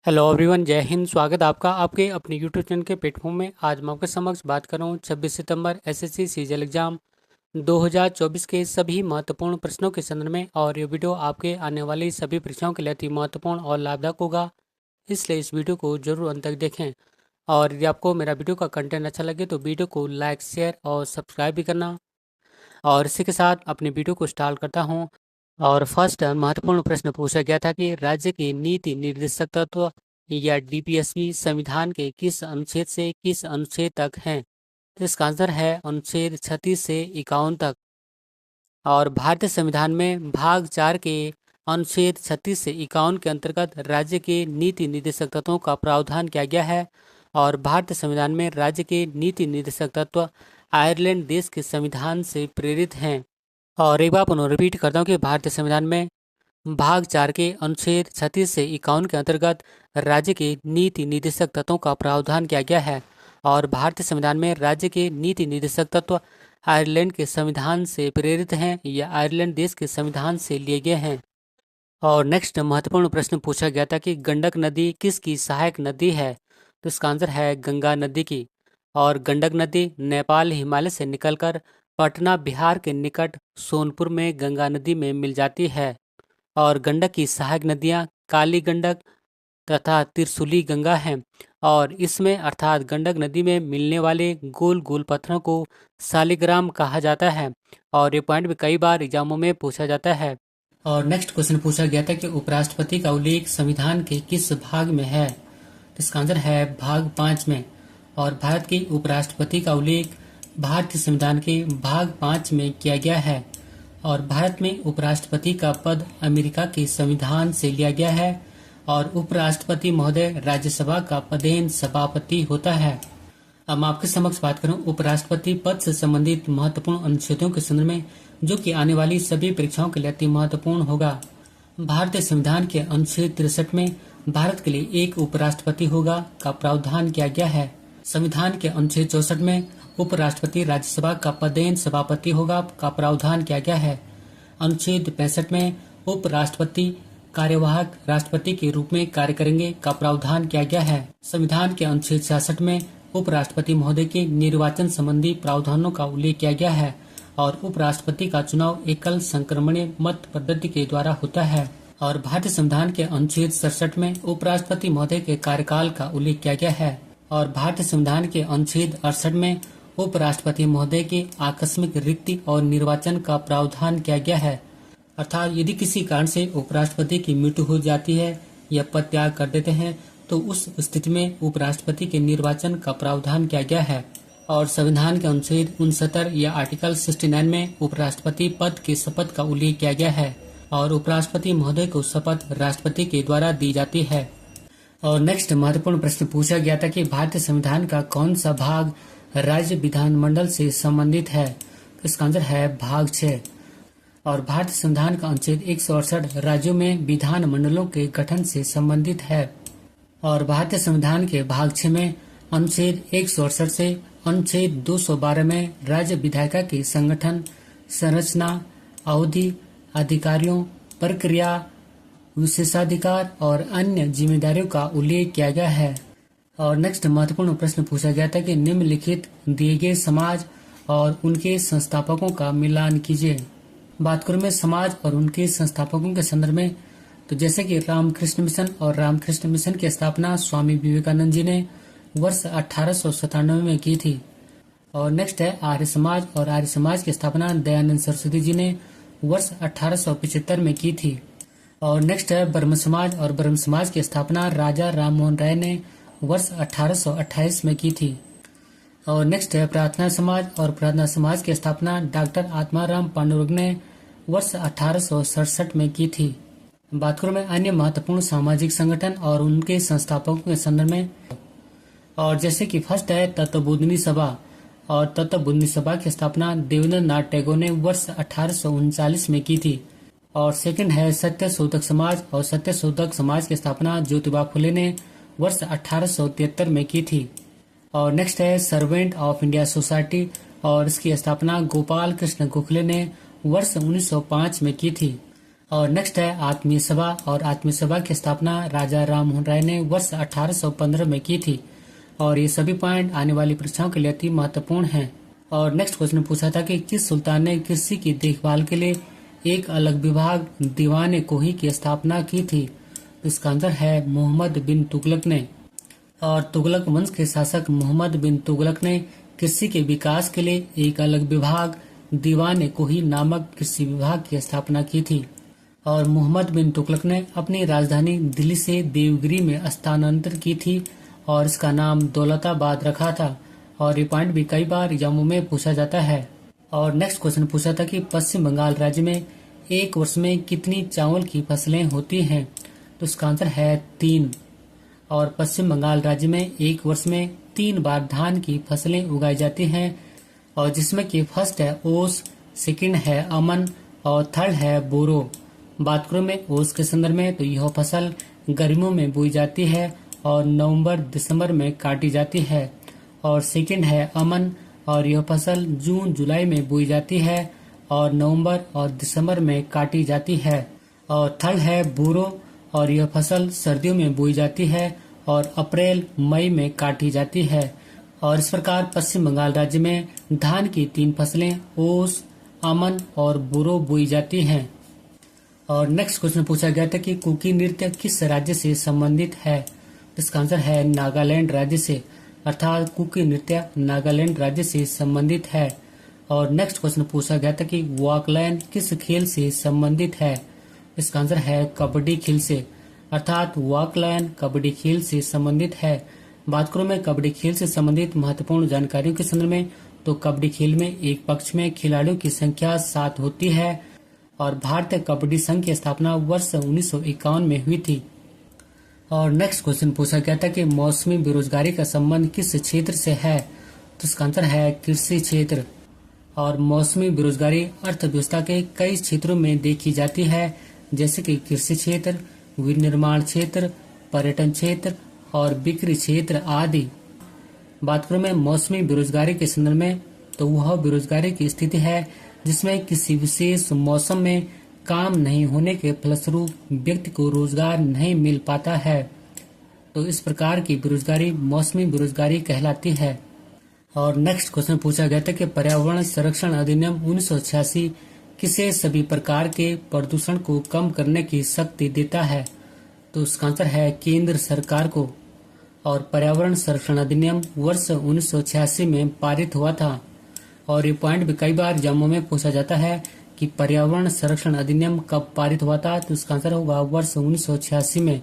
Hello everyone, जय हिंद। स्वागत है आपका आपके अपने यूट्यूब चैनल के प्लेटफॉर्म में। आज मैं आपके समक्ष बात कर रहा हूँ 26 सितंबर एसएससी सीजीएल एग्जाम 2024 के सभी महत्वपूर्ण प्रश्नों के संदर्भ में। और ये वीडियो आपके आने वाली सभी परीक्षाओं के लिए अति महत्वपूर्ण और लाभदायक होगा, इसलिए इस वीडियो को जरूर अंत तक देखें। और यदि आपको मेरा वीडियो का कंटेंट अच्छा लगे तो वीडियो को लाइक, शेयर और सब्सक्राइब भी करना। और इसी के साथ अपने वीडियो को स्टार्ट करता हूँ। और फर्स्ट महत्वपूर्ण प्रश्न पूछा गया था कि राज्य की नीति निर्देशक तत्व या डीपीएसपी संविधान के किस अनुच्छेद से किस अनुच्छेद तक हैं। तो इसका आंसर है अनुच्छेद 36 से 51 तक। और भारतीय संविधान में भाग 4 के अनुच्छेद 36 से 51 के अंतर्गत राज्य के नीति निर्देशक तत्वों का प्रावधान किया गया है। और भारतीय संविधान में राज्य के नीति निर्देशक तत्व आयरलैंड देश के संविधान से प्रेरित हैं। और एक बार पुनः रिपीट करता हूँ कि भारतीय संविधान में भाग 4 के अनुच्छेद 36 से 51 के अंतर्गत राज्य के नीति निर्देशक तत्वों का प्रावधान किया गया है। और भारतीय संविधान में राज्य के नीति निर्देशक तत्व आयरलैंड के संविधान से प्रेरित हैं या आयरलैंड देश के संविधान से लिए गए हैं। और नेक्स्ट महत्वपूर्ण प्रश्न पूछा गया था कि गंडक नदी किसकी सहायक नदी है। तो इसका आंसर है गंगा नदी की। और गंडक नदी नेपाल हिमालय से निकलकर पटना बिहार के निकट सोनपुर में गंगा नदी में मिल जाती है। और गंडक की सहायक नदियाँ काली गंडक तथा त्रिशूली गंगा हैं। और इसमें अर्थात गंडक नदी में मिलने वाले गोल गोल पत्थरों को शालिग्राम कहा जाता है। और ये पॉइंट भी कई बार एग्जामों में पूछा जाता है। और नेक्स्ट क्वेश्चन पूछा गया था कि उपराष्ट्रपति का उल्लेख संविधान के किस भाग में है। तो इसका आंसर है भाग 5 में। और भारत के उपराष्ट्रपति का उल्लेख भारतीय संविधान के भाग 5 में किया गया है। और भारत में उपराष्ट्रपति का पद अमेरिका के संविधान से लिया गया है। और उपराष्ट्रपति महोदय राज्यसभा का पदेन सभापति होता है। अब मैं आपके समक्ष बात करूं उपराष्ट्रपति पद से संबंधित महत्वपूर्ण अनुच्छेदों के संदर्भ में, जो कि आने वाली सभी परीक्षाओं के लिए अति महत्वपूर्ण होगा। भारतीय संविधान के अनुच्छेद 63 में भारत के लिए एक उपराष्ट्रपति होगा का प्रावधान किया गया है। संविधान के अनुच्छेद 64 में उपराष्ट्रपति राज्यसभा का पदेन सभापति होगा का प्रावधान किया गया है। अनुच्छेद 65 में उपराष्ट्रपति कार्यवाहक राष्ट्रपति के रूप में कार्य करेंगे का प्रावधान किया गया है। संविधान के अनुच्छेद 66 में उपराष्ट्रपति महोदय के निर्वाचन संबंधी प्रावधानों का उल्लेख किया गया है। और उपराष्ट्रपति का चुनाव एकल संक्रमणीय मत पद्धति के द्वारा होता है। और भारतीय संविधान के अनुच्छेद 67 में उपराष्ट्रपति महोदय के कार्यकाल का उल्लेख किया गया है। और भारतीय संविधान के अनुच्छेद 68 में उपराष्ट्रपति महोदय के आकस्मिक रिक्ति और निर्वाचन का प्रावधान किया गया है। अर्थात यदि किसी कारण से उपराष्ट्रपति की मृत्यु हो जाती है या पद त्याग कर देते हैं तो उस स्थिति में उपराष्ट्रपति के निर्वाचन का प्रावधान किया गया है। और संविधान के अनुच्छेद 69 या आर्टिकल 69 में उपराष्ट्रपति पद के शपथ का उल्लेख किया गया है। और उपराष्ट्रपति महोदय को शपथ राष्ट्रपति के द्वारा दी जाती है। और नेक्स्ट महत्वपूर्ण प्रश्न पूछा गया था कि भारतीय संविधान का कौन सा भाग राज्य विधानमंडल से संबंधित है। इसका आंसर है भाग 6। और भारतीय संविधान का अनुच्छेद 168 राज्यों में विधान मंडलों के गठन से संबंधित है। और भारतीय संविधान के भाग 6 में अनुच्छेद 168 से अनुच्छेद 212 में राज्य विधायिका की संगठन, संरचना, अवधि, अधिकारियों, प्रक्रिया, विशेषाधिकार और अन्य जिम्मेदारियों का उल्लेख किया गया है। और नेक्स्ट महत्वपूर्ण प्रश्न पूछा गया था कि निम्नलिखित दिए गए समाज और उनके संस्थापकों का मिलान कीजिए। बात करूं मैं समाज और उनके संस्थापकों के संदर्भ में, तो जैसे कि रामकृष्ण मिशन और रामकृष्ण मिशन की स्थापना स्वामी विवेकानंद जी ने वर्ष 1897 में की थी। और नेक्स्ट है आर्य समाज, और आर्य समाज की स्थापना दयानंद सरस्वती जी ने वर्ष 1875 में की थी। और नेक्स्ट है ब्रह्म समाज, और ब्रह्म समाज की स्थापना राजा राम मोहन राय ने वर्ष 1828 में की थी। और नेक्स्ट है प्रार्थना समाज, और प्रार्थना समाज की स्थापना डॉक्टर आत्माराम पांडुरंग ने वर्ष 1867 में की थी। बात करूं मैं अन्य महत्वपूर्ण सामाजिक संगठन और उनके संस्थापकों के संदर्भ में, और जैसे कि फर्स्ट है तत्वबोधिनी सभा, और तत्वबोधिनी सभा की स्थापना देवेंद्र नाथ टैगोर ने वर्ष 1839 में की थी। और सेकंड है सत्य शोधक समाज, और सत्य शोधक समाज की स्थापना ज्योतिबा फुले ने वर्ष 1873 में की थी। और नेक्स्ट है सर्वेंट ऑफ इंडिया सोसाइटी, और इसकी स्थापना गोपाल कृष्ण गोखले ने वर्ष 1905 में की थी। और नेक्स्ट है आत्मीय सभा। और आत्मीय सभा की स्थापना राजा राम मोहन राय ने वर्ष 1815 में की थी। और ये सभी पॉइंट आने वाली परीक्षाओं के लिए अति महत्वपूर्ण हैं। और नेक्स्ट क्वेश्चन पूछा था कि किस सुल्तान ने कृषि की देखभाल के लिए एक अलग विभाग दीवान कोही की स्थापना की थी? तो इसका आंसर है मोहम्मद बिन तुगलक ने। और तुगलक वंश के शासक मोहम्मद बिन तुगलक ने कृषि के विकास के लिए एक अलग विभाग दीवान कोही नामक कृषि विभाग की स्थापना की थी। और मोहम्मद बिन तुगलक ने अपनी राजधानी दिल्ली से देवगिरी में स्थानांतरित की थी और इसका नाम दौलताबाद रखा था। और ये पॉइंट भी कई बार एग्जामों में पूछा जाता है। और नेक्स्ट क्वेश्चन पूछा था कि पश्चिम बंगाल राज्य में एक वर्ष में कितनी चावल की फसलें होती हैं? तो इसका आंसर है 3। और पश्चिम बंगाल राज्य में एक वर्ष में 3 बार धान की फसलें उगाई जाती हैं। और जिसमें कि फर्स्ट है ओस, सेकंड है अमन और थर्ड है बोरो। बात करूं मैं ओस के संदर्भ में, तो यह फसल गर्मियों में बोई जाती है और नवंबर दिसंबर में काटी जाती है। और सेकंड है अमन, और यह फसल जून जुलाई में बोई जाती है और नवंबर और दिसंबर में काटी जाती है। और थर्ड है बोरो, और यह फसल सर्दियों में बोई जाती है और अप्रैल मई में काटी जाती है। और इस प्रकार पश्चिम बंगाल राज्य में धान की 3 फसलें ओस, अमन और बोरो बोई जाती हैं। और नेक्स्ट क्वेश्चन पूछा गया था कि कुकी नृत्य किस राज्य से संबंधित है? इसका आंसर है नागालैंड राज्य से, अर्थात कुकी नृत्य नागालैंड राज्य से संबंधित है। और नेक्स्ट क्वेश्चन पूछा गया था कि वॉकलैंड किस खेल से संबंधित है? इसका आंसर है कबड्डी खेल से, अर्थात वॉकलैंड कबड्डी खेल से संबंधित है। बात करूं मैं कबड्डी खेल से संबंधित महत्वपूर्ण जानकारियों के संदर्भ में, तो कबड्डी खेल में एक पक्ष में खिलाड़ियों की संख्या 7 होती है। और भारतीय कबड्डी संघ की स्थापना वर्ष 1951 में हुई थी। और नेक्स्ट क्वेश्चन पूछा गया था कि मौसमी बेरोजगारी का संबंध किस क्षेत्र से है? तो इसका आंसर है कृषि क्षेत्र। और मौसमी बेरोजगारी अर्थव्यवस्था के कई क्षेत्रों में देखी जाती है, जैसे कि कृषि क्षेत्र, विनिर्माण क्षेत्र, पर्यटन क्षेत्र और बिक्री क्षेत्र आदि। बात करूं मैं मौसमी बेरोजगारी के संदर्भ में, तो वह बेरोजगारी की स्थिति है जिसमें किसी विशेष मौसम में काम नहीं होने के फलस्वरूप व्यक्ति को रोजगार नहीं मिल पाता है। तो इस प्रकार की बेरोजगारी मौसमी बेरोजगारी कहलाती है। और नेक्स्ट क्वेश्चन पूछा गया था कि पर्यावरण संरक्षण अधिनियम 1986 किसे सभी प्रकार के प्रदूषण को कम करने की शक्ति देता है? तो इसका आंसर है केंद्र सरकार को। और पर्यावरण संरक्षण अधिनियम वर्ष 1986 में पारित हुआ था। और ये पॉइंट भी कई बार एग्जामों में पूछा जाता है कि पर्यावरण संरक्षण अधिनियम कब पारित हुआ था? तो इसका आंसर होगा वर्ष 1986 में।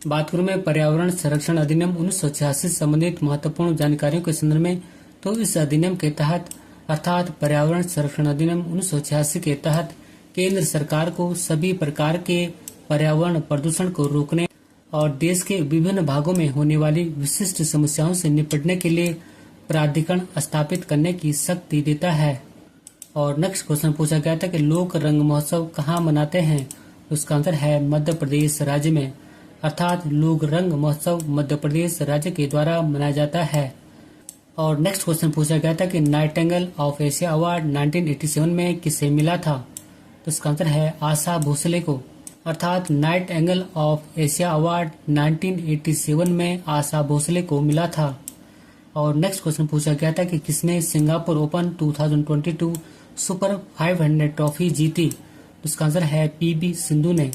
बात करूं मैं पर्यावरण संरक्षण अधिनियम 1986 से संबंधित महत्वपूर्ण जानकारियों के संदर्भ में, तो इस अधिनियम के तहत अर्थात पर्यावरण संरक्षण अधिनियम 1986 के तहत केंद्र सरकार को सभी प्रकार के पर्यावरण प्रदूषण को रोकने और देश के विभिन्न भागों में होने वाली विशिष्ट समस्याओं से निपटने के लिए प्राधिकरण स्थापित करने की शक्ति देता है। और नेक्स्ट क्वेश्चन पूछा गया था कि लोक रंग महोत्सव कहाँ मनाते हैं? उसका आंसर है मध्य प्रदेश राज्य में, अर्थात लोक रंग महोत्सव मध्य प्रदेश राज्य के द्वारा मनाया जाता है। और नेक्स्ट क्वेश्चन पूछा गया था कि नाइटिंगेल ऑफ एशिया अवार्ड 1987 में किसे मिला था? तो इसका आंसर है आशा भोसले को, अर्थात नाइटिंगेल ऑफ एशिया अवार्ड 1987 में आशा भोसले को मिला था। और नेक्स्ट क्वेश्चन पूछा गया था कि किसने सिंगापुर ओपन 2022 सुपर 500 ट्रॉफी जीती? तो इसका आंसर है पीबी सिंधु ने,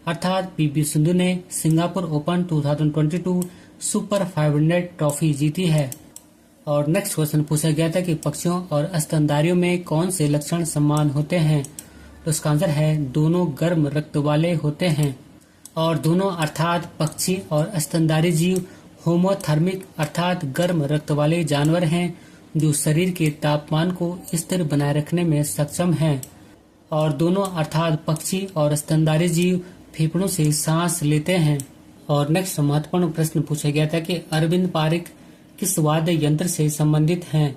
अर्थात पीबी सिंधु ने सिंगापुर ओपन 2022 सुपर 500 ट्रॉफी जीती है। और नेक्स्ट क्वेश्चन पूछा गया था कि पक्षियों और स्तनधारियों में कौन से लक्षण समान होते हैं? तो इसका आंसर है दोनों गर्म रक्त वाले होते हैं। और दोनों अर्थात पक्षी और स्तनधारी जीव होमोथर्मिक अर्थात गर्म रक्त वाले जानवर हैं जो शरीर के तापमान को स्थिर बनाए रखने में सक्षम हैं। और दोनों अर्थात पक्षी और स्तनधारी जीव फेफड़ों से सांस लेते हैं। और नेक्स्ट महत्वपूर्ण प्रश्न पूछा गया था कि अरविंद पारिक किस वाद्य यंत्र से संबंधित हैं?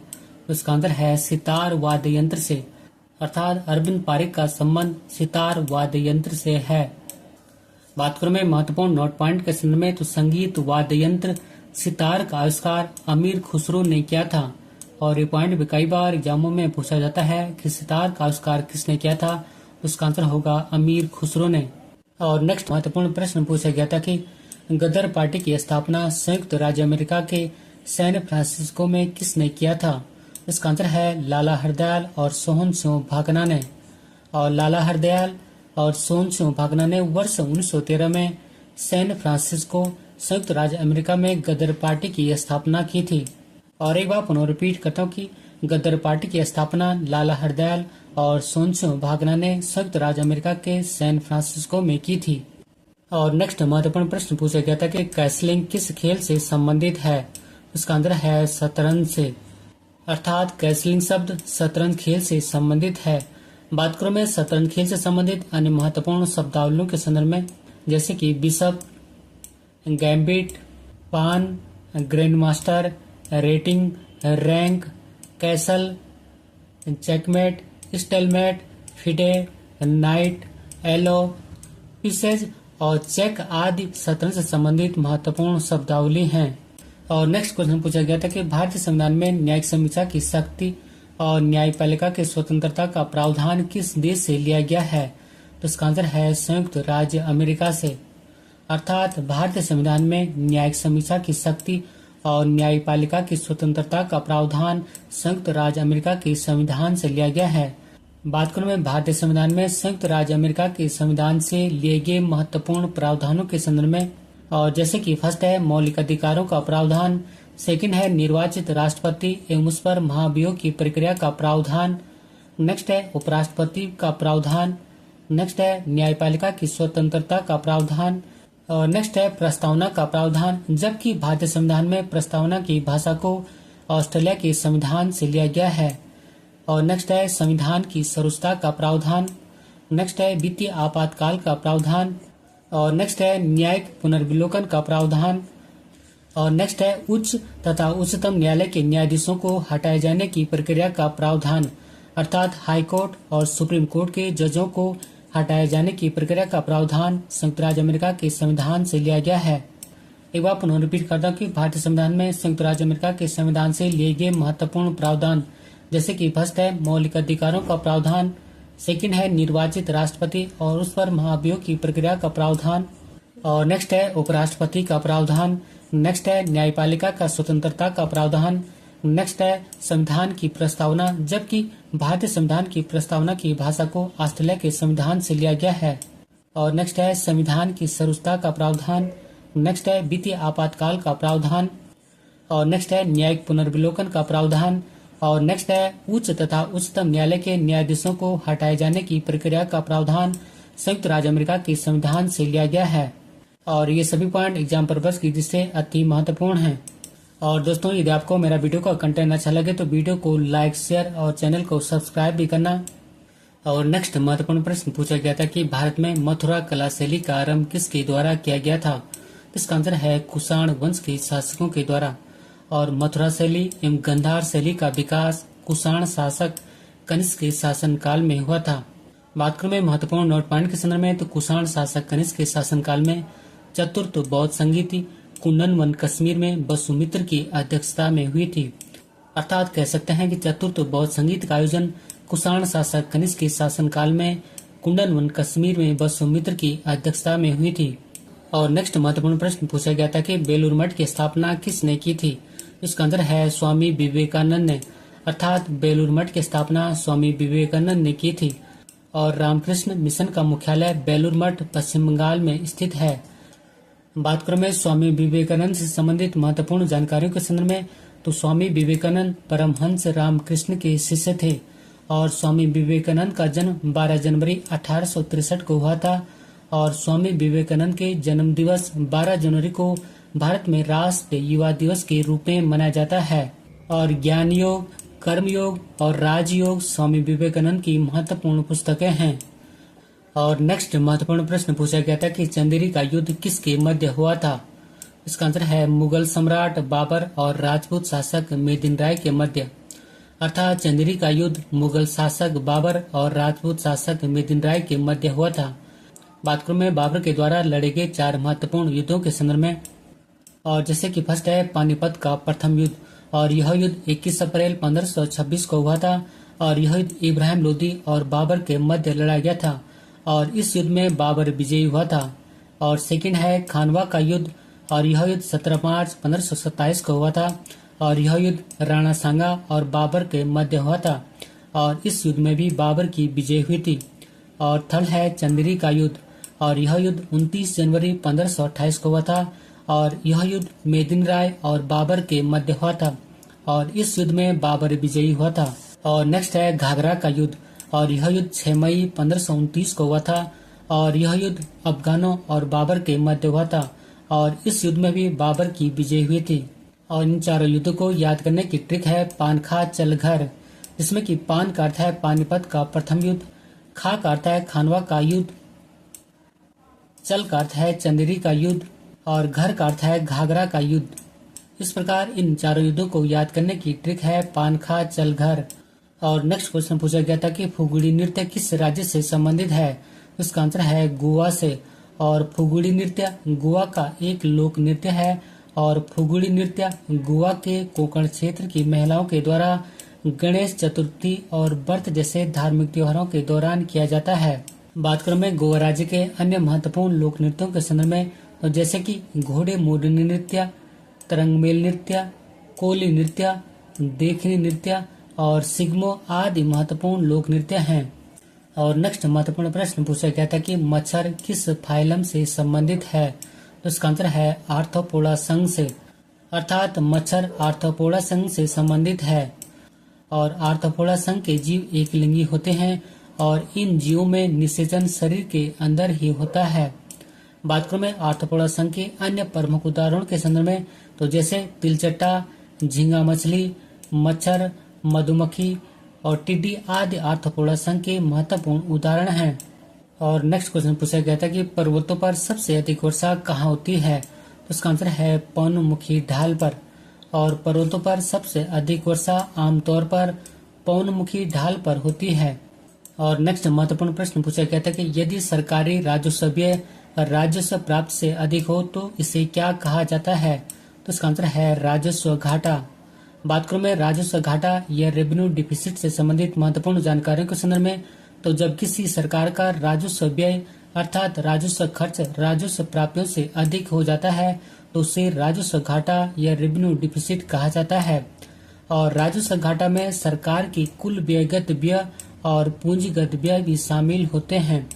उसका आंसर है सितार वाद्य यंत्र से, अर्थात अरविंद पारिक का संबंध सितार वाद्य यंत्र से है। बात करूं मैं महत्वपूर्ण नोट पॉइंट के संदर्भ में, तो संगीत वाद्य यंत्र सितार का आविष्कार अमीर खुसरो ने किया था। और ये पॉइंट भी कई बार एग्जामों में पूछा जाता है कि सितार का आविष्कार किसने किया था? उसका आंसर होगा अमीर खुसरो ने। और नेक्स्ट महत्वपूर्ण प्रश्न पूछा गया था कि गदर पार्टी की स्थापना संयुक्त राज्य अमेरिका के सैन फ्रांसिस्को में किसने किया था? इसका आंसर है लाला हरदयाल और सोहन सिंह भाकना ने। और लाला हरदयाल और सोहन सिंह भाकना ने वर्ष 1913 में सैन फ्रांसिस्को संयुक्त राज्य अमेरिका में गदर पार्टी की स्थापना की थी। और एक बार पुनः रिपीट करता हूँ कि गदर पार्टी की स्थापना लाला हरदयाल और सोहन सिंह भाकना ने संयुक्त राज्य अमेरिका के सैन फ्रांसिस्को में की थी। और नेक्स्ट महत्वपूर्ण प्रश्न पूछा गया था कि कैसलिंग किस खेल से संबंधित है? इसका आंसर है शतरंज से। अर्थात कैसलिंग शब्द शतरंज खेल से संबंधित है। बात करो मैं शतरंज खेल से संबंधित अन्य महत्वपूर्ण शब्दावलियों के संदर्भ में, जैसे कि bishop, gambit, pawn, grand master, rating, rank, castle, checkmate, stalemate, FIDE, knight, Elo, pieces और चेक आदि शतरंज से संबंधित महत्वपूर्ण शब्दावली हैं। और नेक्स्ट क्वेश्चन पूछा गया था कि भारतीय संविधान में न्यायिक समीक्षा की शक्ति और न्यायपालिका की स्वतंत्रता का प्रावधान किस देश से लिया गया है? तो इसका आंसर है संयुक्त राज्य अमेरिका से। अर्थात भारतीय संविधान में न्यायिक समीक्षा की शक्ति और न्यायपालिका की स्वतंत्रता का प्रावधान संयुक्त राज्य अमेरिका के संविधान से लिया गया है। बात करूं मैं भारतीय संविधान में संयुक्त राज्य अमेरिका के संविधान से लिए गए महत्वपूर्ण प्रावधानों के संदर्भ में, और जैसे कि फर्स्ट है मौलिक अधिकारों का प्रावधान, सेकंड है निर्वाचित राष्ट्रपति एवं उस पर महाभियोग की प्रक्रिया का प्रावधान, नेक्स्ट है उपराष्ट्रपति का प्रावधान, नेक्स्ट है न्यायपालिका की स्वतंत्रता का प्रावधान, और नेक्स्ट है प्रस्तावना का प्रावधान। जबकि भारतीय संविधान में प्रस्तावना की भाषा को ऑस्ट्रेलिया के संविधान से लिया गया है। और नेक्स्ट है संविधान की सरोजता का प्रावधान, नेक्स्ट है वित्तीय आपातकाल का प्रावधान, और नेक्स्ट है न्यायिक पुनर्विलोकन का प्रावधान, और नेक्स्ट है उच्च तथा उच्चतम न्यायालय के न्यायाधीशों को हटाए जाने की प्रक्रिया का प्रावधान। अर्थात हाई कोर्ट और सुप्रीम कोर्ट के जजों को हटाए जाने की प्रक्रिया का प्रावधान संयुक्त राज्य अमेरिका के संविधान से लिया गया है। एक बार पुनः रिपीट करता हूँ कि भारतीय संविधान में संयुक्त राज्य अमेरिका के संविधान से लिए गए महत्वपूर्ण प्रावधान, जैसे कि फर्स्ट है मौलिक अधिकारों का प्रावधान, सेकंड है निर्वाचित राष्ट्रपति और उस पर महाभियोग की प्रक्रिया का प्रावधान, और नेक्स्ट है उपराष्ट्रपति का प्रावधान, नेक्स्ट है न्यायपालिका का स्वतंत्रता का प्रावधान, नेक्स्ट है संविधान की प्रस्तावना। जबकि भारतीय संविधान की प्रस्तावना की भाषा को ऑस्ट्रेलिया के संविधान से लिया गया है। और नेक्स्ट है संविधान की सरोजता का प्रावधान, नेक्स्ट है वित्तीय आपातकाल का प्रावधान, और नेक्स्ट है न्यायिक पुनर्विलोकन का प्रावधान, और नेक्स्ट है उच्च तथा उच्चतम न्यायालय के न्यायाधीशों को हटाए जाने की प्रक्रिया का प्रावधान संयुक्त राज्य अमेरिका के संविधान से लिया गया है। और ये सभी पॉइंट एग्जाम पर्पस की दृष्टि से अति महत्वपूर्ण हैं। और दोस्तों, यदि आपको मेरा वीडियो का कंटेंट अच्छा लगे तो वीडियो को लाइक, शेयर और चैनल को सब्सक्राइब भी करना। और नेक्स्ट महत्वपूर्ण प्रश्न पूछा गया था कि भारत में मथुरा कला शैली का आरंभ किसके द्वारा किया गया था? इसका आंसर है कुषाण वंश के शासकों के द्वारा। और मथुरा शैली एवं गंधार शैली का विकास कुषाण शासक कनिष्क के शासन काल में हुआ था। बात करें महत्वपूर्ण नोट पॉइंट के संदर्भ में तो कुषाण शासक कनिष्क के शासन काल में चतुर्थ बौद्ध संगीति कुंडन वन कश्मीर में वसुमित्र की अध्यक्षता में हुई थी। अर्थात कह सकते हैं कि चतुर्थ बौद्ध संगीत का आयोजन कुषाण शासक कनिष्क के शासन काल में कुंडन वन कश्मीर में वसुमित्र की अध्यक्षता में हुई थी। और नेक्स्ट महत्वपूर्ण प्रश्न पूछा गया था कि बेलूर मठ की स्थापना किसने की थी? इसका आंसर है स्वामी विवेकानंद ने। अर्थात बेलूर मठ की स्थापना स्वामी विवेकानंद ने की थी। और रामकृष्ण मिशन का मुख्यालय बेलूर मठ पश्चिम बंगाल में स्थित है। बात करें मैं स्वामी विवेकानंद से संबंधित महत्वपूर्ण जानकारियों के संदर्भ में तो स्वामी विवेकानंद परमहंस रामकृष्ण के शिष्य थे। और स्वामी विवेकानंद का जन्म 12 जनवरी 1863 को हुआ था। और स्वामी विवेकानंद के जन्म दिवस 12 जनवरी को भारत में राष्ट्रीय युवा दिवस के रूप में मनाया जाता है। और ज्ञान योग, कर्म योग और राजयोग स्वामी विवेकानंद की महत्वपूर्ण पुस्तकें हैं। और नेक्स्ट महत्वपूर्ण प्रश्न पूछा गया था कि चंदेरी का युद्ध किसके मध्य हुआ था? इसका आंसर है मुगल सम्राट बाबर और राजपूत शासक मेदिन राय के मध्य। अर्थात चंदेरी का युद्ध मुगल शासक बाबर और राजपूत शासक मेदिन राय के मध्य हुआ था। बात करूं मैं बाबर के द्वारा लड़े गए 4 महत्वपूर्ण युद्धों के संदर्भ में, और जैसे कि फर्स्ट है पानीपत का प्रथम युद्ध, और यह युद्ध 21 अप्रैल 1526 को हुआ था। और यह युद्ध इब्राहिम लोदी और बाबर के मध्य लड़ा गया था और इस युद्ध में बाबर विजयी हुआ था। और सेकंड है खानवा का युद्ध और यह युद्ध 17 मार्च 1527 को हुआ था और यह युद्ध राणा सांगा और बाबर के मध्य हुआ था और इस युद्ध में भी बाबर की विजय हुई थी। और थर्ड है चंदेरी का युद्ध और यह युद्ध 29 जनवरी 1528 को हुआ था और यह युद्ध मेदिन राय और बाबर के मध्य हुआ था और इस युद्ध में बाबर विजयी हुआ था। और नेक्स्ट है घाघरा का युद्ध और यह युद्ध 6 मई 1529 को हुआ था और यह युद्ध अफगानों और बाबर के मध्य हुआ था और इस युद्ध में भी बाबर की विजय हुई थी। और इन चारों युद्धों को याद करने की ट्रिक है पान खा चल घर, जिसमें कि पान का अर्थ है पानीपत का प्रथम युद्ध, खा का अर्थ है खानवा का युद्ध, चल का अर्थ है चंदेरी का युद्ध और घर का अर्थ है घाघरा का युद्ध। इस प्रकार इन चारों युद्धों को याद करने की ट्रिक है पान खा चल घर। और नेक्स्ट क्वेश्चन पूछा गया था कि फुगड़ी नृत्य किस राज्य से संबंधित है। उसका आंसर है गोवा से। और फुगड़ी नृत्य गोवा का एक लोक नृत्य है और फुगड़ी नृत्य गोवा के कोंकण क्षेत्र की महिलाओं के द्वारा गणेश चतुर्थी और व्रत जैसे धार्मिक त्योहारों के दौरान किया जाता है। बात करें मैं गोवा राज्य के अन्य महत्वपूर्ण लोक नृत्यों के संदर्भ में तो जैसे कि घोड़े मोडनी नृत्य, तरंगमेल नृत्य, कोली नृत्य, देखनी नृत्य और सिग्मो आदि महत्वपूर्ण लोक नृत्य हैं। और नेक्स्ट महत्वपूर्ण प्रश्न पूछा गया था कि मच्छर किस फाइलम से संबंधित है। तो इसका आंसर है आर्थ्रोपोडा संघ से, अर्थात मच्छर आर्थ्रोपोडा संघ से संबंधित है। और आर्थ्रोपोडा संघ के जीव एकलिंगी होते हैं और इन जीवों में निषेचन शरीर के अंदर ही होता है। बात करूं मैं आर्थ्रोपोडा संघ के अन्य प्रमुख उदाहरणों के संदर्भ में तो जैसे तिलचट्टा, झींगा मछली, मच्छर, मधुमक्खी और टिड्डी आदि आर्थ्रोपोडा संघ के महत्वपूर्ण उदाहरण हैं। और नेक्स्ट क्वेश्चन पूछा गया था कि पर्वतों पर सबसे अधिक वर्षा कहाँ होती है। तो इसका आंसर है पवनमुखी ढाल पर। और पर्वतों पर सबसे अधिक वर्षा आमतौर पर पवनमुखी ढाल पर होती है। और नेक्स्ट महत्वपूर्ण प्रश्न पूछा गया था कि यदि सरकारी राजस्व व्यय राजस्व प्राप्त से अधिक हो तो इसे क्या कहा जाता है। तो इसका आंसर है राजस्व घाटा। बात करूं मैं राजस्व घाटा या रेवेन्यू डिफिसिट से संबंधित महत्वपूर्ण जानकारियों के संदर्भ में तो जब किसी सरकार का राजस्व व्यय अर्थात राजस्व खर्च राजस्व प्राप्तियों से अधिक हो जाता है तो उसे राजस्व घाटा या रेवेन्यू डिफिसिट कहा जाता है। और राजस्व घाटा में सरकार की कुल व्ययगत व्यय और पूंजीगत व्यय भी शामिल होते हैं।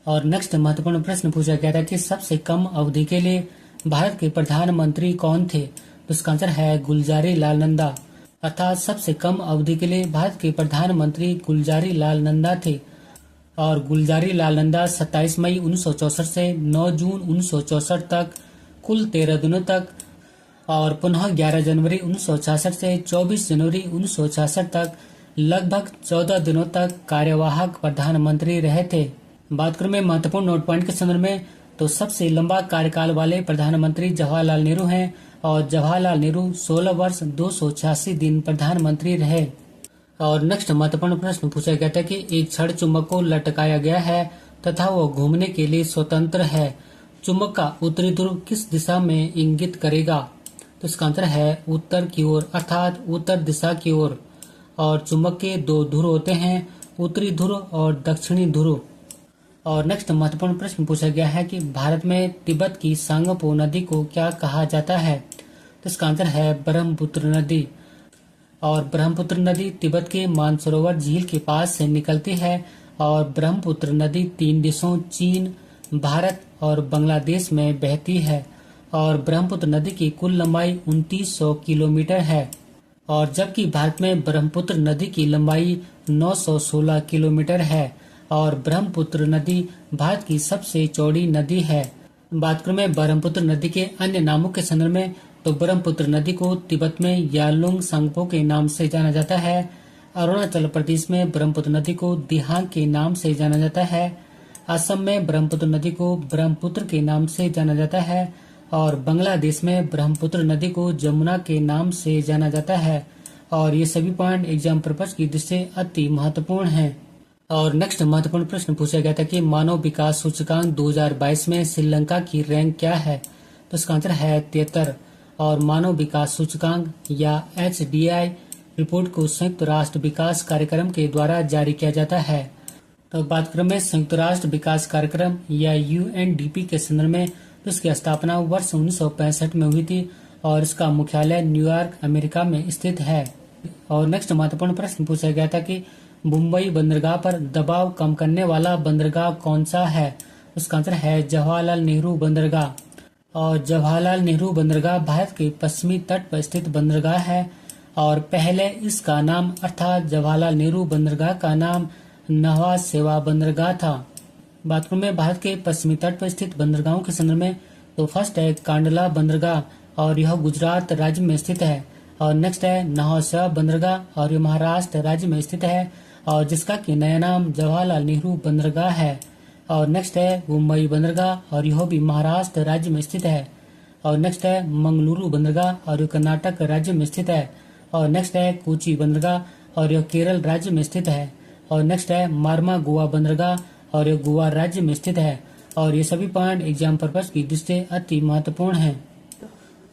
और नेक्स्ट महत्वपूर्ण प्रश्न पूछा गया था कि सबसे कम अवधि के लिए भारत के प्रधानमंत्री कौन थे। तो इसका आंसर है गुलजारी लाल नंदा, अर्थात सबसे कम अवधि के लिए भारत के प्रधानमंत्री गुलजारी लाल नंदा थे। और गुलजारी लाल नंदा 27 मई 1964 से 9 जून 1964 तक कुल 13 दिनों तक और पुनः 11 जनवरी 1966 से 24 जनवरी 1966 तक लगभग 14 दिनों तक कार्यवाहक प्रधानमंत्री रहे थे। बात करूं मैं महत्वपूर्ण नोट पॉइंट के संदर्भ में तो सबसे लंबा कार्यकाल वाले प्रधानमंत्री जवाहरलाल नेहरू हैं और जवाहरलाल नेहरू 16 वर्ष 286 दिन प्रधानमंत्री रहे। और नेक्स्ट महत्वपूर्ण प्रश्न पूछा गया था कि एक छड़ चुंबक को लटकाया गया है तथा वो घूमने के लिए स्वतंत्र है। चुंबक का उत्तरी ध्रुव किस दिशा में इंगित करेगा। तो इसका आंसर है उत्तर की ओर, अर्थात उत्तर दिशा की ओर। और चुंबक के 2 ध्रुव होते हैं, उत्तरी ध्रुव और दक्षिणी ध्रुव। और नेक्स्ट महत्वपूर्ण प्रश्न पूछा गया है कि भारत में तिब्बत की सांगपो नदी को क्या कहा जाता है। तो इसका आंसर है ब्रह्मपुत्र नदी। और ब्रह्मपुत्र नदी तिब्बत के मानसरोवर झील के पास से निकलती है और ब्रह्मपुत्र नदी 3 देशों चीन, भारत और बांग्लादेश में बहती है। और ब्रह्मपुत्र नदी की कुल लंबाई 2900 किलोमीटर है और जबकि भारत में ब्रह्मपुत्र नदी की लंबाई 916 किलोमीटर है और ब्रह्मपुत्र नदी भारत की सबसे चौड़ी नदी है। बात करूं मैं ब्रह्मपुत्र नदी के अन्य नामों के संदर्भ में तो ब्रह्मपुत्र नदी को तिब्बत में यालुंग सांगपो के नाम से जाना जाता है। अरुणाचल प्रदेश में ब्रह्मपुत्र नदी को दिहांग के नाम से जाना जाता है। असम में ब्रह्मपुत्र नदी को ब्रह्मपुत्र के नाम से जाना जाता है और बांग्लादेश में ब्रह्मपुत्र नदी को जमुना के नाम से जाना जाता है। और ये सभी पॉइंट एग्जाम पर्पज की दृष्टि से अति महत्वपूर्ण हैं। और नेक्स्ट महत्वपूर्ण प्रश्न पूछा गया था कि मानव विकास सूचकांक 2022 में श्रीलंका की रैंक क्या है। तो इसका आंसर है 73। और मानव विकास सूचकांक या HDI रिपोर्ट को संयुक्त राष्ट्र विकास कार्यक्रम के द्वारा जारी किया जाता है। तो बात करें में संयुक्त राष्ट्र विकास कार्यक्रम या यूएनडीपी के संदर्भ में, तो इसकी स्थापना वर्ष 1965 में हुई थी और इसका मुख्यालय न्यूयॉर्क, अमेरिका में स्थित है। और नेक्स्ट महत्वपूर्ण प्रश्न पूछा गया था कि मुंबई बंदरगाह पर दबाव कम करने वाला बंदरगाह कौन सा है। उसका आंसर है जवाहरलाल नेहरू बंदरगाह। और जवाहरलाल नेहरू बंदरगाह भारत के पश्चिमी तट पर स्थित बंदरगाह है और पहले इसका नाम अर्थात जवाहरलाल नेहरू बंदरगाह का नाम नवाज सेवा बंदरगाह था। बात करूं मैं भारत के पश्चिमी तट पर स्थित बंदरगाहों के संदर्भ में, तो फर्स्ट है कांडला बंदरगाह और यह गुजरात राज्य में स्थित है। और नेक्स्ट है नवाज सेवा बंदरगाह और यह महाराष्ट्र राज्य में स्थित है और जिसका कि नया नाम जवाहरलाल नेहरू बंदरगाह है। और नेक्स्ट है मुंबई बंदरगाह और यह भी महाराष्ट्र राज्य में स्थित है। और नेक्स्ट है मंगलुरु बंदरगाह और यह कर्नाटक राज्य में स्थित है। और नेक्स्ट है कोची बंदरगाह और यह केरल राज्य में स्थित है। और नेक्स्ट है मार्मा गोवा बंदरगाह और यह गोवा राज्य में स्थित है। और ये सभी पॉइंट एग्जाम पर्पज की दृष्टि से अति महत्वपूर्ण है।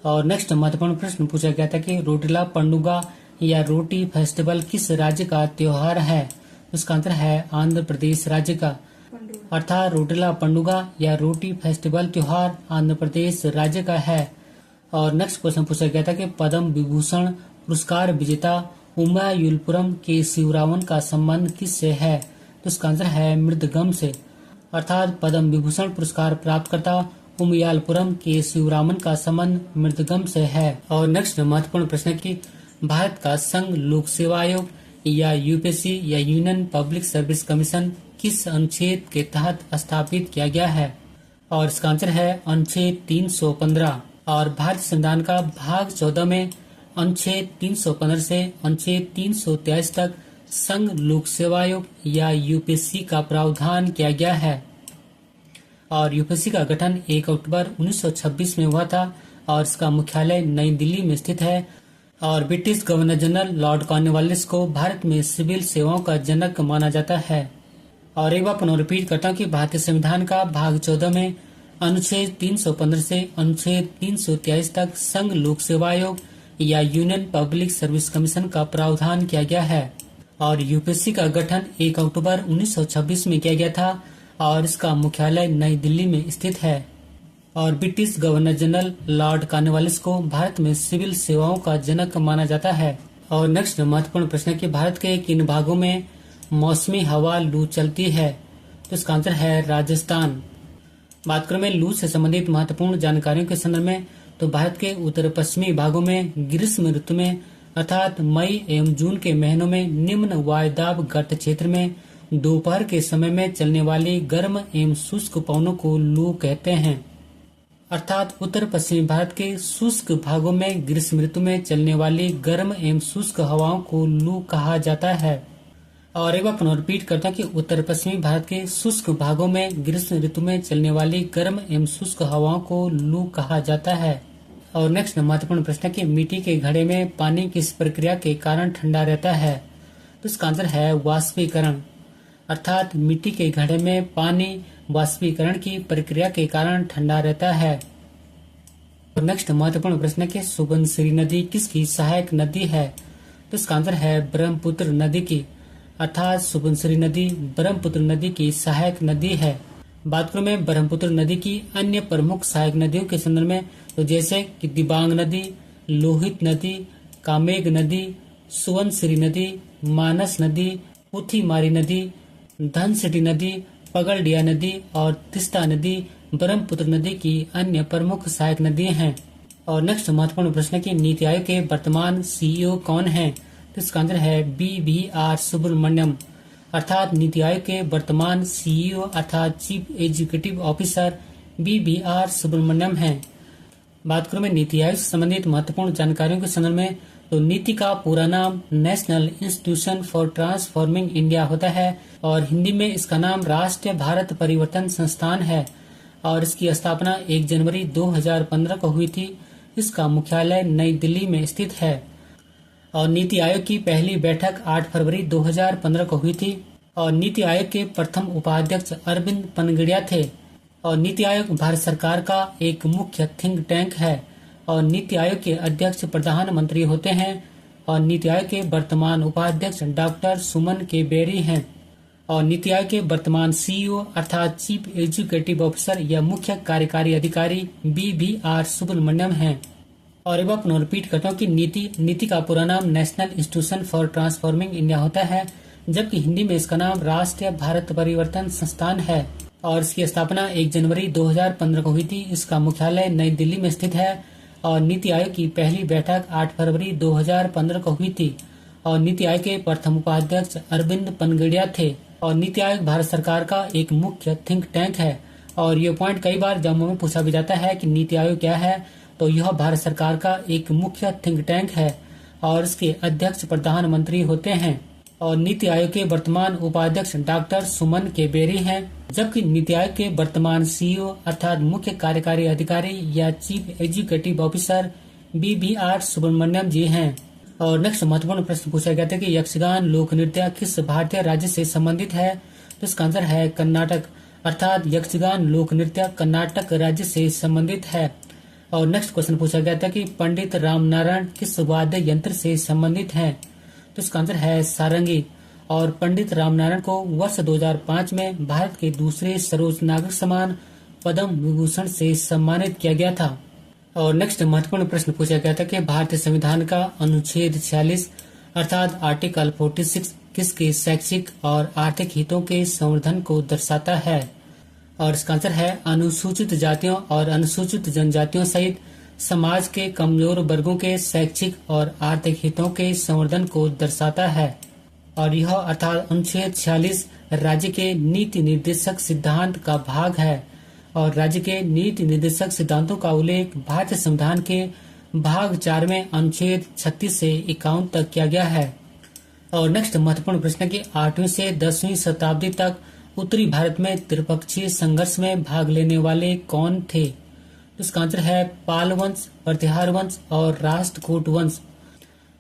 और नेक्स्ट महत्वपूर्ण प्रश्न पूछा गया था कि रोटिला पंडुगा या रोटी फेस्टिवल किस राज्य का त्योहार है। उसका आंसर है आंध्र प्रदेश राज्य का। अर्थात रोटिला पंडुगा या रोटी फेस्टिवल त्योहार आंध्र प्रदेश राज्य का है। और नेक्स्ट क्वेश्चन पूछा गया था कि पद्म विभूषण पुरस्कार विजेता उमायुलपुरम के शिवरावन का संबंध किससे है। तो उसका आंसर है मृदगम से। अर्थात पद्म विभूषण पुरस्कार प्राप्त करता उमयालपुरम के शिवरामन का संबंध मृदगम से है। और नेक्स्ट महत्वपूर्ण प्रश्न की भारत का संघ लोक सेवा आयोग या यूपीएससी या यूनियन पब्लिक सर्विस कमीशन किस अनुच्छेद के तहत स्थापित किया गया है। और इसका आंसर है अनुच्छेद 315। और भारतीय संविधान का भाग 14 में अनुच्छेद 315 से अनुच्छेद 343 तक संघ लोक सेवा आयोग या यूपीएससी का प्रावधान किया गया है। और यूपीएससी का गठन 1 अक्टूबर 1926 में हुआ था और इसका मुख्यालय नई दिल्ली में स्थित है। और British governor general Lord Cornwallis को भारत में सिविल सेवाओं का जनक माना जाता है। और एक बार पुनः रिपीट करता हूँ कि भारतीय संविधान का भाग 14 में अनुच्छेद 315 से अनुच्छेद 343 तक संघ लोक सेवा आयोग या यूनियन पब्लिक सर्विस कमीशन का प्रावधान किया गया है। और यूपीएससी का गठन 1 अक्टूबर 1926 में किया गया था और इसका मुख्यालय नई दिल्ली में स्थित है। और British governor general Lord Cornwallis को भारत में सिविल सेवाओं का जनक माना जाता है। और नेक्स्ट महत्वपूर्ण प्रश्न है कि भारत के किन भागों में मौसमी हवा लू चलती है। तो इसका आंसर है राजस्थान। बात करें में लू से संबंधित महत्वपूर्ण जानकारियों के संदर्भ में, तो भारत के उत्तर पश्चिमी भागों में ग्रीष्म ऋतु में अर्थात मई एवं जून के महीनों में निम्न वायुदाब गर्त क्षेत्र में दोपहर के समय में चलने वाली गर्म एवं शुष्क पवनों को लू कहते हैं। अर्थात उत्तर पश्चिमी भारत के शुष्क भागों में ग्रीष्म ऋतु में चलने वाली गर्म एवं शुष्क हवाओं को लू कहा जाता है। और एक बार पुनः रिपीट करता कि उत्तर पश्चिमी भारत के शुष्क भागों में ग्रीष्म ऋतु में चलने वाली गर्म एवं शुष्क हवाओं को लू कहा जाता है। और नेक्स्ट महत्वपूर्ण प्रश्न है कि मिट्टी के घड़े में पानी किस प्रक्रिया के कारण ठंडा रहता है। तो इसका आंसर है वाष्पीकरण। अर्थात मिट्टी के घड़े में पानी वाष्पीकरण की प्रक्रिया के कारण ठंडा रहता है। और नेक्स्ट महत्वपूर्ण प्रश्न है कि सुबनसिरी नदी किसकी सहायक नदी है। तो इसका आंसर है ब्रह्मपुत्र नदी की। अर्थात सुबनसिरी नदी ब्रह्मपुत्र नदी की सहायक नदी है। बात करूं मैं ब्रह्मपुत्र नदी की अन्य प्रमुख सहायक नदियों के संदर्भ में, तो जैसे कि दिबांग नदी, लोहित नदी, कामेग नदी, सुबनसिरी नदी, मानस नदी, पुथीमारी नदी, धनसिटी नदी, पगलडिया नदी और तिस्ता नदी ब्रह्मपुत्र नदी की अन्य प्रमुख सहायक नदियां हैं। और नेक्स्ट महत्वपूर्ण प्रश्न है कि नीति आयोग के वर्तमान सीईओ कौन है। तो इसका आंसर है BVR सुब्रमण्यम। अर्थात नीति आयोग के वर्तमान सीईओ अर्थात chief executive officer BVR Subramanyam है। बात करूं मैं नीति आयोग से संबंधित महत्वपूर्ण जानकारियों के संदर्भ में, तो नीति का पूरा नाम national institution for transforming India होता है और हिंदी में इसका नाम राष्ट्रीय भारत परिवर्तन संस्थान है। और इसकी स्थापना 1 जनवरी 2015 को हुई थी। इसका मुख्यालय नई दिल्ली में स्थित है। और नीति आयोग की पहली बैठक 8 फरवरी 2015 को हुई थी। और नीति आयोग के प्रथम उपाध्यक्ष अरविंद पनगड़िया थे। और नीति आयोग भारत सरकार का एक मुख्य थिंक टैंक है। और नीति आयोग के अध्यक्ष प्रधानमंत्री होते हैं। और नीति आयोग के वर्तमान उपाध्यक्ष डॉक्टर सुमन के बेरी हैं। और नीति आयोग के वर्तमान सीईओ अर्थात चीफ एग्जीक्यूटिव ऑफिसर या मुख्य कार्यकारी अधिकारी BVR सुब्रमण्यम हैं। और एक बार पुनः रिपीट करता हूँ कि नीति का पूरा नाम national institution for transforming India होता है, जबकि हिंदी में इसका नाम राष्ट्रीय भारत परिवर्तन संस्थान है। और इसकी स्थापना 1 जनवरी 2015 को हुई थी। इसका मुख्यालय नई दिल्ली में स्थित है। और नीति आयोग की पहली बैठक 8 फरवरी 2015 को हुई थी। और नीति आयोग के प्रथम उपाध्यक्ष अरविंद पनगड़िया थे। और नीति आयोग भारत सरकार का एक मुख्य थिंक टैंक है। और ये पॉइंट कई बार जम्मू में पूछा भी जाता है कि नीति आयोग क्या है, तो यह भारत सरकार का एक मुख्य थिंक टैंक है और इसके अध्यक्ष प्रधानमंत्री होते हैं। और नीति आयोग के वर्तमान उपाध्यक्ष डॉक्टर सुमन के बेरी हैं, जबकि नीति आयोग के वर्तमान सीईओ अर्थात मुख्य कार्यकारी अधिकारी या chief executive officer BVR Subramaniam ji हैं। और नेक्स्ट महत्वपूर्ण प्रश्न पूछा गया था कि यक्षगान लोक नृत्य किस भारतीय राज्य से संबंधित है, तो इसका आंसर है कर्नाटक, अर्थात यक्षगान लोक नृत्य कर्नाटक राज्य से संबंधित है। और नेक्स्ट क्वेश्चन पूछा गया था कि पंडित रामनारायण किस वाद्य यंत्र से संबंधित हैं, तो इसका आंसर है सारंगी। और पंडित रामनारायण को वर्ष 2005 में भारत के दूसरे सर्वोच्च नागरिक सम्मान पद्म विभूषण से सम्मानित किया गया था। और नेक्स्ट महत्वपूर्ण प्रश्न पूछा गया था कि भारतीय संविधान का अनुच्छेद 46 अर्थात आर्टिकल 46 किसके शैक्षिक और आर्थिक हितों के संवर्धन को दर्शाता है, और इसका आंसर है अनुसूचित जातियों और अनुसूचित जनजातियों सहित समाज के कमजोर वर्गों के शैक्षिक और आर्थिक हितों के संवर्धन को दर्शाता है। और यह अर्थात अनुच्छेद 46 राज्य के नीति निर्देशक सिद्धांत का भाग है। और राज्य के नीति निर्देशक सिद्धांतों का उल्लेख भारतीय संविधान के भाग 4 में अनुच्छेद 36 से 51 तक किया गया है। और नेक्स्ट महत्वपूर्ण प्रश्न की 8वीं से 10वीं शताब्दी तक उत्तरी भारत में त्रिपक्षीय संघर्ष में भाग लेने वाले कौन थे, इसका आंसर है पाल वंश, प्रतिहार वंश और राष्ट्रकूट वंश।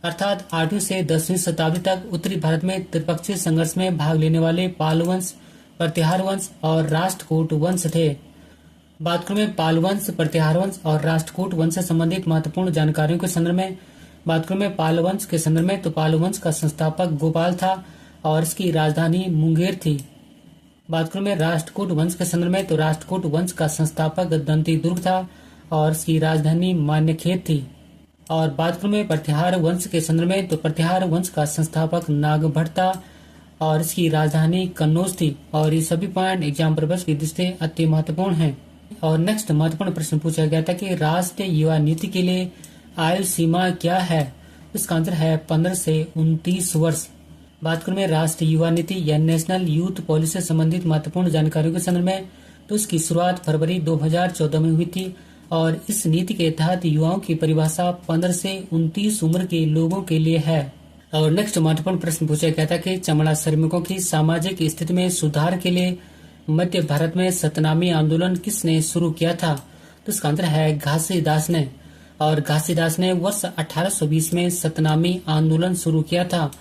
अर्थात 8वीं से 10वीं शताब्दी तक उत्तरी भारत में त्रिपक्षीय संघर्ष में भाग लेने वाले पाल वंश, प्रतिहार वंश और राष्ट्रकूट वंश थे। बात करें में पाल वंश, प्रतिहार वंश और राष्ट्रकूट वंश से संबंधित महत्वपूर्ण जानकारियों के संदर्भ में बात करें में पाल वंश के संदर्भ में, तो पाल वंश का संस्थापक गोपाल था और इसकी राजधानी मुंगेर थी। बात करें में राष्ट्रकूट वंश के संदर्भ में, तो राष्ट्रकूट वंश का संस्थापक दंती दुर्ग था और इसकी राजधानी मान्यखेत थी। और बात करें में प्रतिहार वंश के संदर्भ में, तो प्रतिहार वंश का संस्थापक नागभट्ट था और इसकी राजधानी कन्नौज थी। और ये सभी पॉइंट एग्जाम पर्पस की दृष्टि से अति महत्वपूर्ण हैं। और नेक्स्ट महत्वपूर्ण प्रश्न पूछा गया था कि राष्ट्रीय युवा नीति के लिए आयु सीमा क्या है, इसका आंसर है 15 से 29 वर्ष। बात करें राष्ट्रीय युवा नीति या नेशनल यूथ पॉलिसी से संबंधित महत्वपूर्ण जानकारियों के संदर्भ में, तो इसकी शुरुआत फरवरी 2014 में हुई थी। और इस नीति के तहत युवाओं की परिभाषा 15 से 29 उम्र के लोगों के लिए है। और नेक्स्ट महत्वपूर्ण प्रश्न पूछा गया था कि चमड़ा श्रमिकों की सामाजिक स्थिति में सुधार के लिए मध्य भारत में सतनामी आंदोलन किसने शुरू किया था, तो इसका आंसर है घासीदास ने। और घासीदास ने वर्ष 1820 में सतनामी आंदोलन शुरू किया था।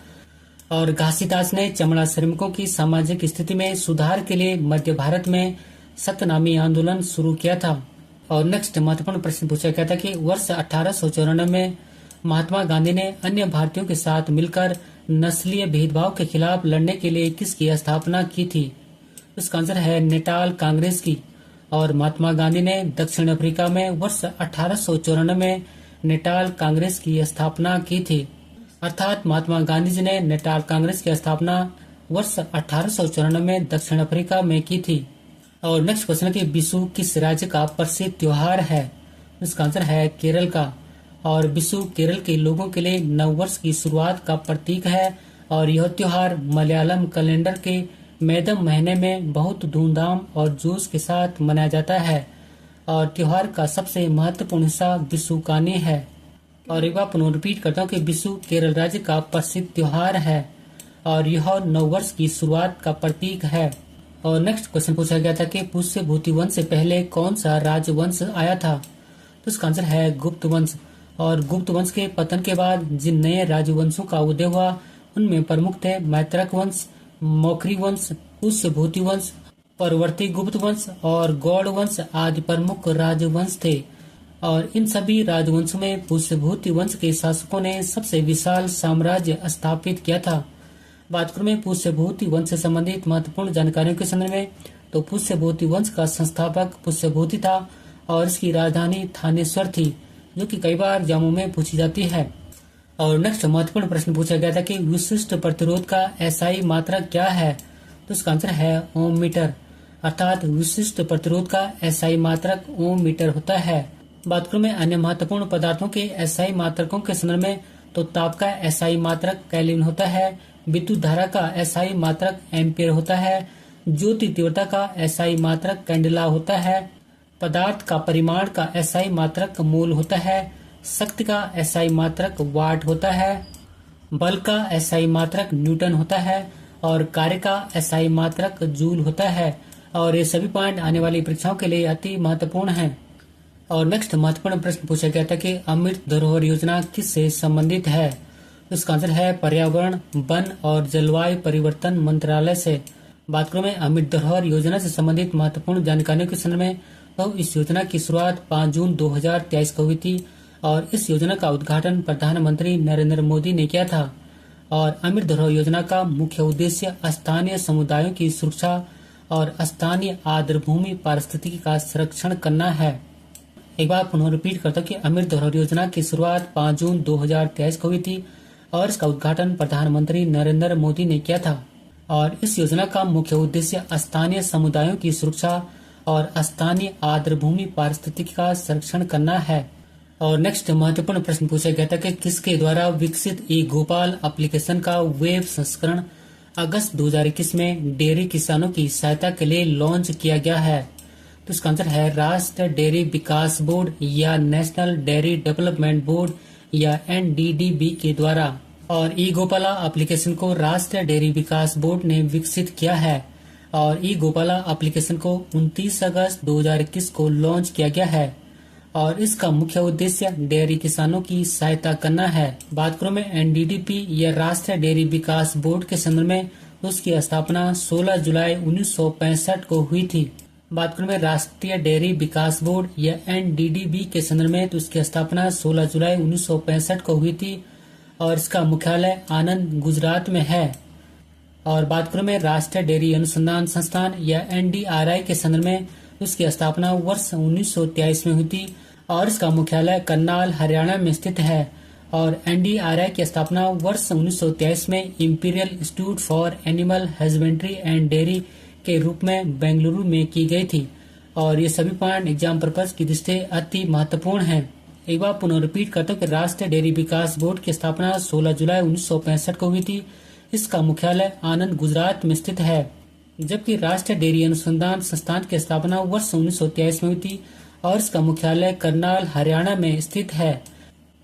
और घासीदास ने चमड़ा श्रमिकों की सामाजिक स्थिति में सुधार के लिए मध्य भारत में सतनामी आंदोलन शुरू किया था। और नेक्स्ट महत्वपूर्ण प्रश्न पूछा गया था कि वर्ष 1894 में महात्मा गांधी ने अन्य भारतीयों के साथ मिलकर नस्लीय भेदभाव के खिलाफ लड़ने के लिए किसकी स्थापना की थी, इसका आंसर है नेटाल कांग्रेस की। और महात्मा गांधी ने दक्षिण अफ्रीका में वर्ष 1894 में नेटाल कांग्रेस की स्थापना की थी। अर्थात महात्मा गांधी जी ने नेटाल कांग्रेस की स्थापना वर्ष 1894 में दक्षिण अफ्रीका में की थी। और नेक्स्ट क्वेश्चन है कि विशु किस राज्य का प्रसिद्ध त्योहार है, इसका आंसर है केरल का। और विशु केरल के लोगों के लिए नववर्ष की शुरुआत का प्रतीक है। और यह त्योहार मलयालम कैलेंडर के मैदम महीने में बहुत धूमधाम और जोश के साथ मनाया जाता है। और त्योहार का सबसे महत्वपूर्ण हिस्सा विशुकानी है। और एक बार पुनः रिपीट करता हूँ कि विशु केरल राज्य का प्रसिद्ध त्योहार है और यह नववर्ष की शुरुआत का प्रतीक है। और नेक्स्ट क्वेश्चन पूछा गया था कि पुष्य भूति वंश से पहले कौन सा राजवंश आया था, तो इसका आंसर है गुप्त वंश। और गुप्त वंश के पतन के बाद जिन नए राजवंशों का उदय हुआ उनमें प्रमुख थे मैत्रक वंश, मौखरी वंश, पुष्य भूति वंश, परवर्ती गुप्त वंश और गौड़ वंश आदि प्रमुख राजवंश थे। और इन सभी राजवंशों में पुष्यभूति वंश के शासकों ने सबसे विशाल साम्राज्य स्थापित किया था। बात करूं मैं पुष्यभूति वंश से संबंधित महत्वपूर्ण जानकारियों के संदर्भ में, तो पुष्यभूति वंश का संस्थापक पुष्यभूति था और इसकी राजधानी थानेश्वर थी, जो कि कई बार एग्जामों में पूछी जाती है। और नेक्स्ट महत्वपूर्ण प्रश्न पूछा गया था कि विशिष्ट प्रतिरोध का एसआई मात्रक क्या है, तो इसका आंसर है ओम मीटर, अर्थात विशिष्ट प्रतिरोध का एसआई मात्रक ओम मीटर होता है। बात करूं मैं अन्य महत्वपूर्ण पदार्थों के एसआई मात्रकों के संदर्भ में, तो ताप का एसआई मात्रक केल्विन होता है, विद्युत धारा का एसआई मात्रक एम्पियर होता है, ज्योति तीव्रता का एसआई मात्रक कैंडेला होता है, पदार्थ का परिमाण का एसआई मात्रक मोल होता है, शक्ति का एसआई मात्रक वाट होता है, बल का एसआई मात्रक न्यूटन होता है और कार्य का एसआई मात्रक जूल होता है। और ये सभी पॉइंट आने वाली परीक्षाओं के लिए अति महत्वपूर्ण हैं। और नेक्स्ट महत्वपूर्ण प्रश्न पूछा गया था कि अमृत धरोहर योजना किससे संबंधित है, तो इसका आंसर है पर्यावरण, वन और जलवायु परिवर्तन मंत्रालय से। बात करूं मैं अमृत धरोहर योजना से संबंधित महत्वपूर्ण जानकारियों के संदर्भ में, तो इस योजना की शुरुआत 5 जून 2023 को हुई थी और इस योजना का उद्घाटन प्रधानमंत्री नरेंद्र मोदी ने किया था। और अमृत धरोहर योजना का मुख्य उद्देश्य स्थानीय समुदायों की सुरक्षा और स्थानीय आर्द्रभूमि पारिस्थितिकी का संरक्षण करना है। एक बार पुनः रिपीट करता हूँ कि अमृत धरोहर योजना की शुरुआत 5 जून 2023 को हुई थी और इसका उद्घाटन प्रधानमंत्री नरेंद्र मोदी ने किया था। और इस योजना का मुख्य उद्देश्य स्थानीय समुदायों की सुरक्षा और स्थानीय आर्द्रभूमि पारिस्थितिकी का संरक्षण करना है। और नेक्स्ट महत्वपूर्ण प्रश्न पूछा गया था कि किसके द्वारा विकसित ई गोपाल एप्लीकेशन का वेब संस्करण अगस्त 2021 में डेयरी किसानों की सहायता के लिए लॉन्च किया गया है, तो इसका आंसर है राष्ट्रीय डेयरी विकास बोर्ड या नेशनल डेयरी डेवलपमेंट बोर्ड या एनडीडीबी के द्वारा। और ई गोपाला एप्लीकेशन को राष्ट्रीय डेयरी विकास बोर्ड ने विकसित किया है और ई गोपाला एप्लीकेशन को 29 अगस्त 2021 को लॉन्च किया गया है और इसका मुख्य उद्देश्य डेयरी किसानों की सहायता करना है। बात करूं मैं एनडीडीपी या राष्ट्रीय डेयरी विकास बोर्ड के संदर्भ में, तो उसकी स्थापना 16 जुलाई 1965 को हुई थी। बात करूं मैं राष्ट्रीय डेयरी विकास बोर्ड या एनडीडीबी के संदर्भ में, तो उसकी स्थापना 16 जुलाई 1965 को हुई थी और इसका मुख्यालय आनंद गुजरात में है। और बात करूं मैं राष्ट्रीय डेयरी अनुसंधान संस्थान या एनडीआरआई के संदर्भ में, उसकी स्थापना वर्ष 1923 में हुई थी और इसका मुख्यालय करनाल हरियाणा में स्थित है। और एनडीआरआई की स्थापना वर्ष 1923 में imperial institute for animal husbandry and dairy के रूप में बेंगलुरु में की गई थी। और ये सभी पॉइंट एग्जाम पर्पज की दृष्टि से अति महत्वपूर्ण हैं। एक बार पुनः रिपीट करता हूँ कि राष्ट्रीय डेयरी विकास बोर्ड की स्थापना 16 जुलाई 1965 को हुई थी। इसका मुख्यालय आनंद गुजरात में स्थित है, जबकि राष्ट्रीय डेयरी अनुसंधान संस्थान की स्थापना वर्ष 1923 में हुई थी और इसका मुख्यालय करनाल हरियाणा में स्थित है।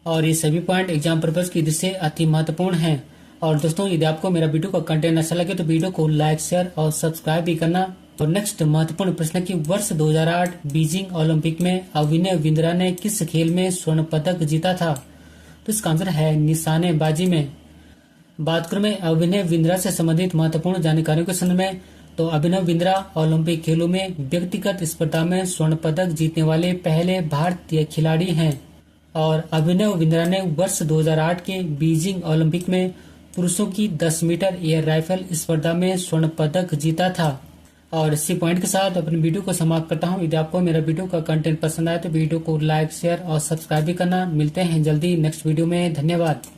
और ये सभी पॉइंट एग्जाम पर्पज की दृष्टि से अति महत्वपूर्ण हैं। और दोस्तों, यदि आपको मेरा वीडियो का कंटेंट अच्छा लगे तो वीडियो को लाइक, शेयर और सब्सक्राइब भी करना। और नेक्स्ट महत्वपूर्ण प्रश्न की वर्ष 2008 बीजिंग ओलंपिक में अभिनव बिंद्रा ने किस खेल में स्वर्ण पदक जीता था, तो इसका आंसर है निशानेबाजी में। बात करूं मैं अभिनव बिंद्रा से संबंधित महत्वपूर्ण जानकारियों के संदर्भ में, तो अभिनव बिंद्रा ओलंपिक खेलों में व्यक्तिगत स्पर्धा में स्वर्ण पदक जीतने वाले पहले भारतीय खिलाड़ी हैं। और अभिनव बिंद्रा ने वर्ष 2008 के बीजिंग ओलंपिक में पुरुषों की 10 मीटर एयर राइफल स्पर्धा में स्वर्ण पदक जीता था। और इसी पॉइंट के साथ अपनी वीडियो को समाप्त करता हूं। यदि आपको मेरा वीडियो का कंटेंट पसंद आए तो वीडियो को लाइक, शेयर और सब्सक्राइब भी करना। मिलते हैं जल्दी नेक्स्ट वीडियो में। धन्यवाद।